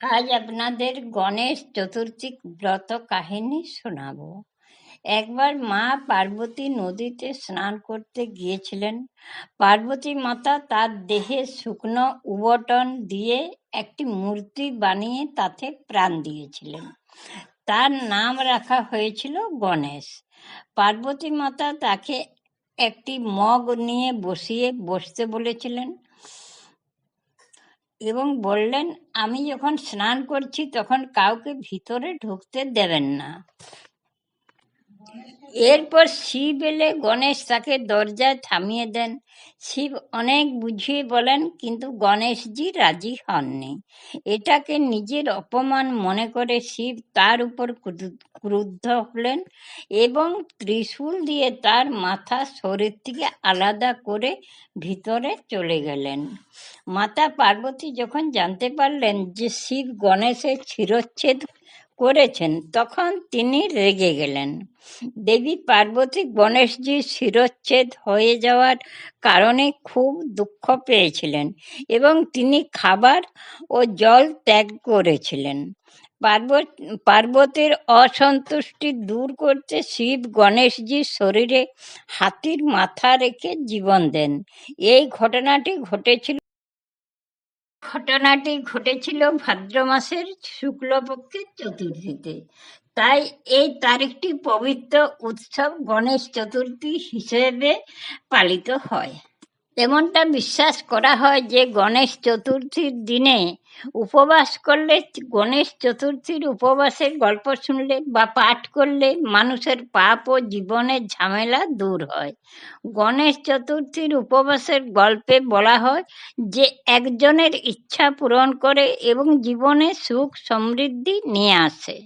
আজ আপনাদের গণেশ চতুর্থী ব্রত কাহিনী শোনাবো। একবার মা পার্বতী নদীতে স্নান করতে গিয়েছিলেন। পার্বতী মাতা তার দেহে শুকনো উবটন দিয়ে একটি মূর্তি বানিয়ে তাতে প্রাণ দিয়েছিলেন। তার নাম রাখা হয়েছিল গণেশ। পার্বতী মাতা তাকে একটি মগ নিয়ে বসতে বলেছিলেন এবং বললেন, আমি যখন স্নান করছি তখন কাউকে ভিতরে ঢুকতে দেবেন না। এরপর শিব এলে গণেশ তাকে দরজায় থামিয়ে দেন। শিব অনেক বুঝিয়ে বলেন, কিন্তু গণেশজি রাজি হননি। এটাকে নিজের অপমান মনে করে শিব তার উপর ক্রুদ্ধ হলেন এবং ত্রিশূল দিয়ে তার মাথা শরীর থেকে আলাদা করে ভিতরে চলে গেলেন। মাতা পার্বতী যখন জানতে পারলেন যে শিব গণেশের শিরচ্ছেদ করেছেন, তখন তিনি রেগে গেলেন। দেবী পার্বতী গণেশজির শিরচ্ছেদ হয়ে যাওয়ার কারণে খুব দুঃখ পেয়েছিলেন এবং তিনি খাবার ও জল ত্যাগ করেছিলেন। পার্বতীর অসন্তুষ্টি দূর করতে শিব গণেশজির শরীরে হাতির মাথা রেখে জীবন দেন। এই ঘটনাটি ঘটেছিল ভাদ্র মাসের শুক্লপক্ষের চতুর্থীতে। তাই এই তারিখটি পবিত্র উৎসব গণেশ চতুর্থী হিসেবে পালিত হয়। এমনটা বিশ্বাস করা হয় যে গণেশ চতুর্থীর দিনে উপবাস করলে, গণেশ চতুর্থীর উপবাসের গল্প শুনলে বা পাঠ করলে মানুষের পাপ ও জীবনের ঝামেলা দূর হয়। গণেশ চতুর্থীর উপবাসের গল্পে বলা হয় যে একজনের ইচ্ছা পূরণ করে এবং জীবনে সুখ সমৃদ্ধি নিয়ে আসে।